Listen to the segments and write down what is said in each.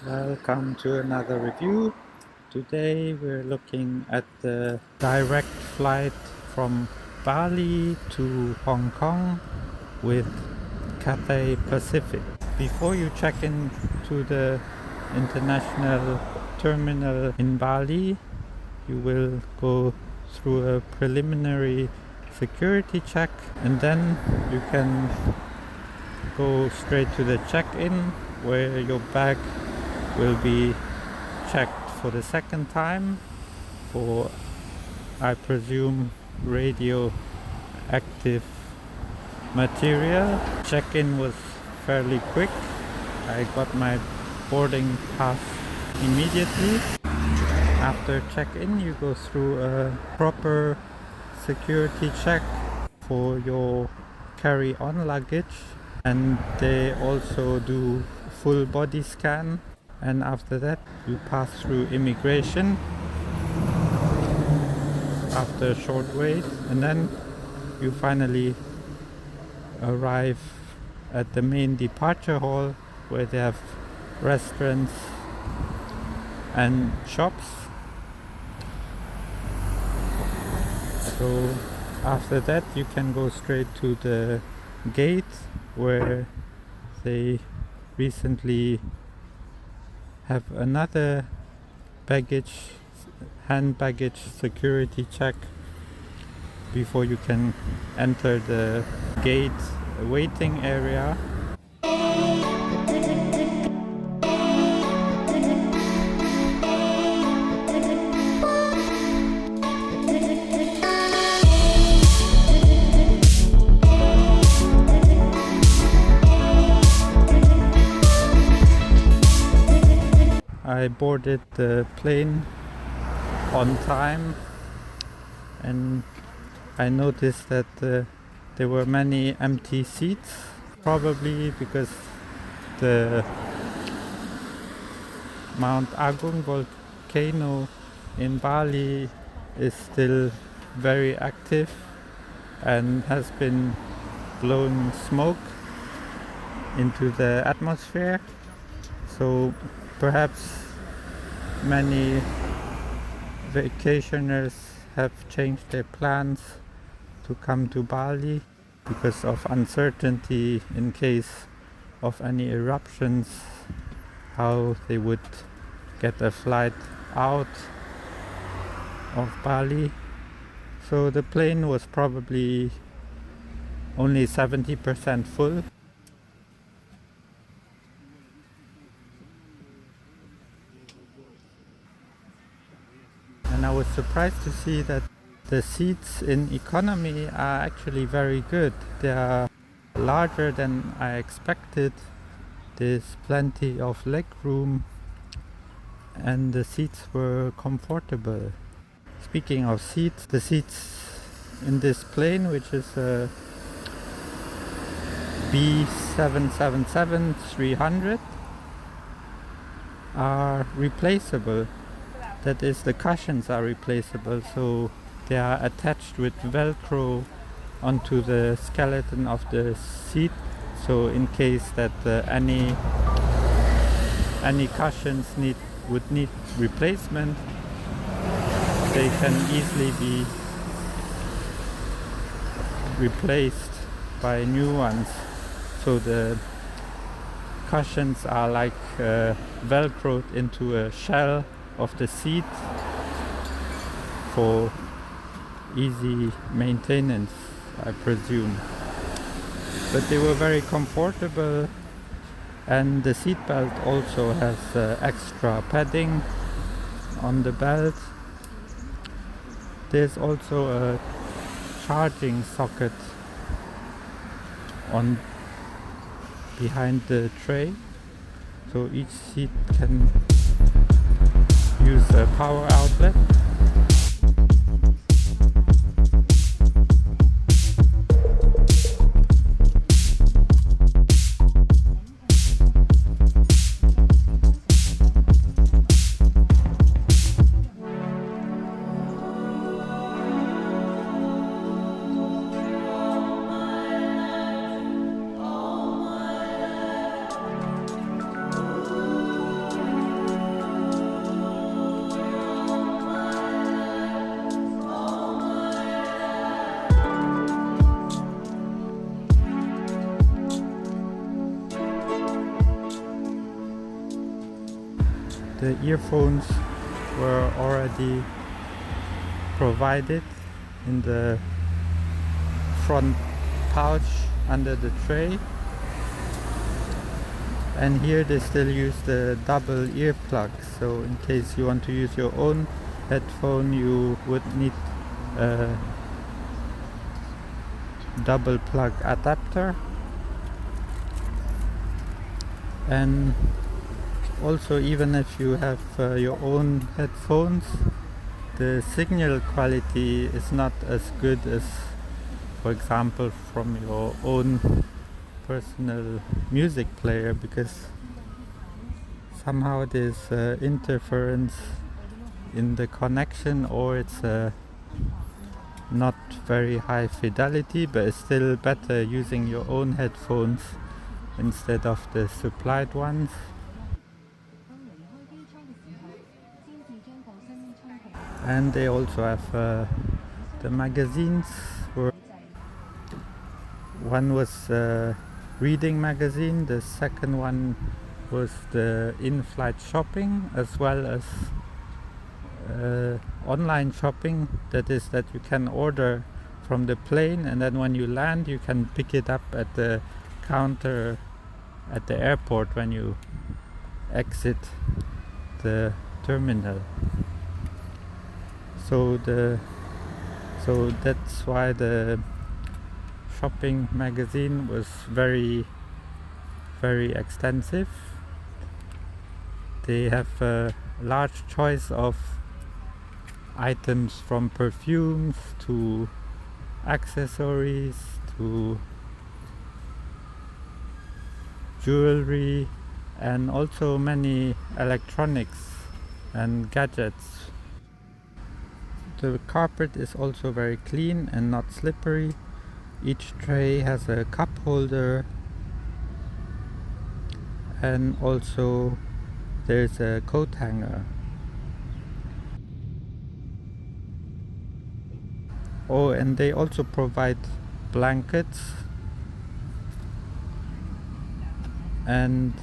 Welcome to another review. Today we're looking at the direct flight from Bali to Hong Kong with Cathay Pacific. Before you check in to the international terminal in Bali, you will go through a preliminary security check, and then you can go straight to the check-in where your bag will be checked for the second time for, I presume, radioactive material. Check-in was fairly quick. I got my boarding pass immediately. After check-in, you go through a proper security check for your carry-on luggage, and they also do full body scan, and after that you pass through immigration after a short wait, and then you finally arrive at the main departure hall where they have restaurants and shops. So after that you can go straight to the gate where they recently have another hand baggage security check before you can enter the gate waiting area. I boarded the plane on time, and I noticed that there were many empty seats, probably because the Mount Agung volcano in Bali is still very active and has been blowing smoke into the atmosphere. So perhaps many vacationers have changed their plans to come to Bali because of uncertainty in case of any eruptions, how they would get a flight out of Bali. So the plane was probably only 70% full. And I was surprised to see that the seats in economy are actually very good. They are larger than I expected. There's plenty of leg room and the seats were comfortable. Speaking of seats, the seats in this plane, which is a B777-300, are replaceable. That is, the cushions are replaceable, so they are attached with Velcro onto the skeleton of the seat. So in case that any cushions would need replacement, they can easily be replaced by new ones. So the cushions are like velcroed into a shell of the seat for easy maintenance, I presume. But they were very comfortable, and the seat belt also has extra padding on the belt. There's also a charging socket on behind the tray, so each seat can use a power outlet. The earphones were already provided in the front pouch under the tray, and here they still use the double earplug, so in case you want to use your own headphone you would need a double plug adapter. And also, even if you have your own headphones, the signal quality is not as good as, for example, from your own personal music player, because somehow there's interference in the connection, or it's not very high fidelity, but it's still better using your own headphones instead of the supplied ones. And they also have the magazines. One was reading magazine, the second one was the in-flight shopping, as well as online shopping, that is, that you can order from the plane, and then when you land you can pick it up at the counter at the airport when you exit the terminal. So that's why the shopping magazine was very, very extensive. They have a large choice of items, from perfumes to accessories to jewelry, and also many electronics and gadgets. The carpet is also very clean and not slippery. Each tray has a cup holder, and also there's a coat hanger. Oh, and they also provide blankets and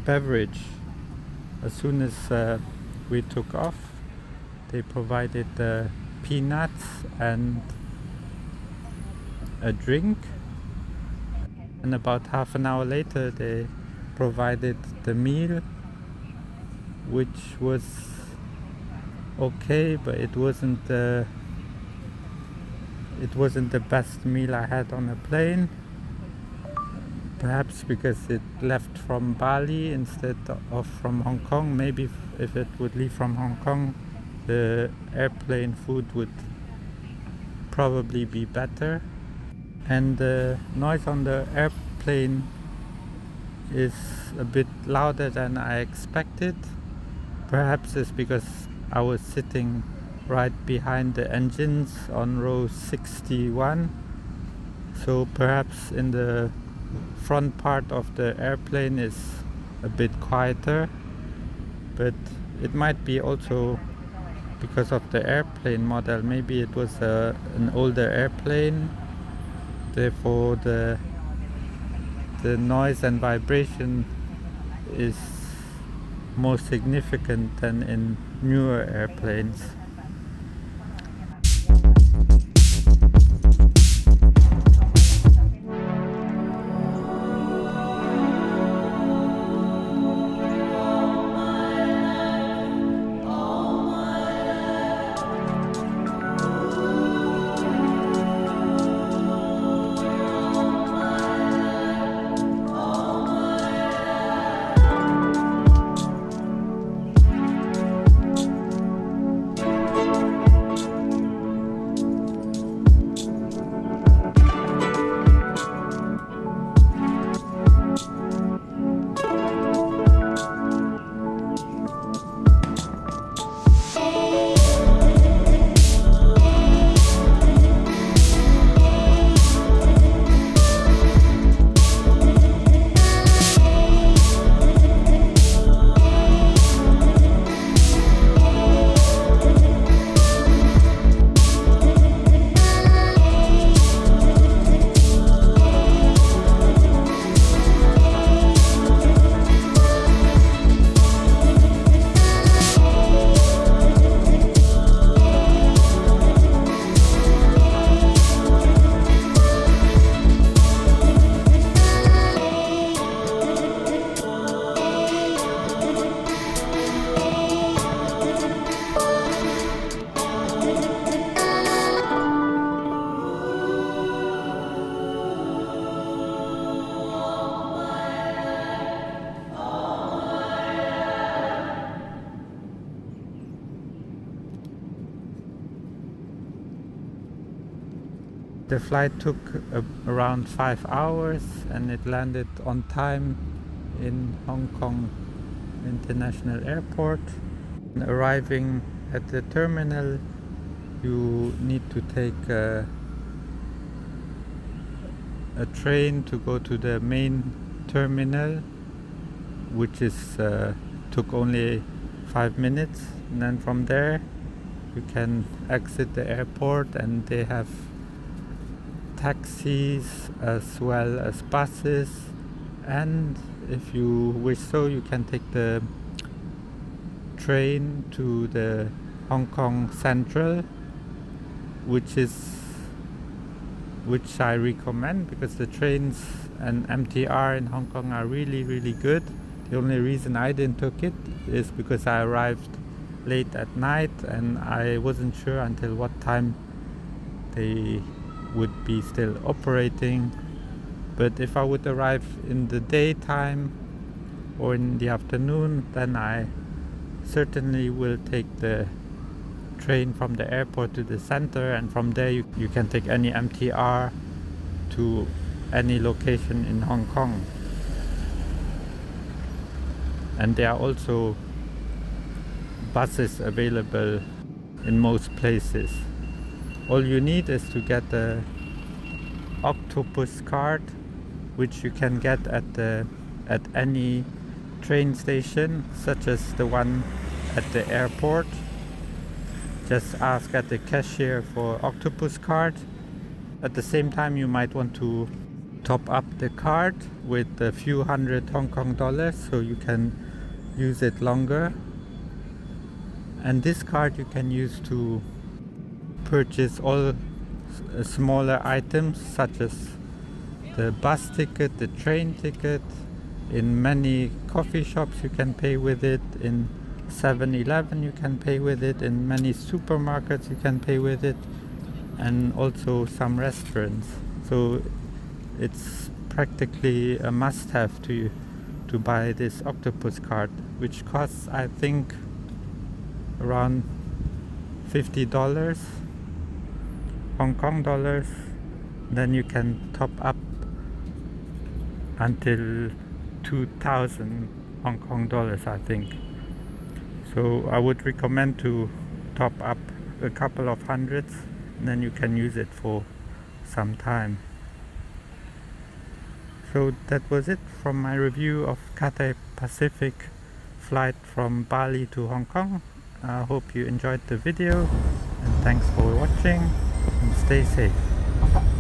beverage. As soon as we took off, they provided peanuts and a drink, and about half an hour later they provided the meal, which was okay, but it wasn't the best meal I had on a plane. Perhaps because it left from Bali instead of from Hong Kong. Maybe if it would leave from Hong Kong, the airplane food would probably be better. And the noise on the airplane is a bit louder than I expected. Perhaps it's because I was sitting right behind the engines on row 61, so perhaps in the front part of the airplane is a bit quieter, but it might be also because of the airplane model. Maybe it was an older airplane, therefore the noise and vibration is more significant than in newer airplanes. The flight took around 5 hours and it landed on time in Hong Kong International Airport. Arriving at the terminal, you need to take a train to go to the main terminal, which is took only 5 minutes, and then from there you can exit the airport, and they have taxis as well as buses, and if you wish so, you can take the train to the Hong Kong Central, which I recommend because the trains and MTR in Hong Kong are really good. The only reason I didn't took it is because I arrived late at night and I wasn't sure until what time they would be still operating. But if I would arrive in the daytime or in the afternoon, then I certainly will take the train from the airport to the center, and from there you can take any MTR to any location in Hong Kong. And there are also buses available in most places. All you need is to get the octopus card, which you can get at any train station, such as the one at the airport. Just ask at the cashier for octopus card. At the same time, you might want to top up the card with a few hundred Hong Kong dollars so you can use it longer. And this card you can use to purchase all smaller items such as the bus ticket, the train ticket. In many coffee shops you can pay with it. In 7-Eleven you can pay with it. In many supermarkets you can pay with it, and also some restaurants. So it's practically a must-have to buy this octopus card, which costs I think around $50 Hong Kong dollars. Then you can top up until 2,000 Hong Kong dollars, I think. So I would recommend to top up a couple of hundreds, and then you can use it for some time. So that was it from my review of Cathay Pacific flight from Bali to Hong Kong. I hope you enjoyed the video, and thanks for watching, and stay safe.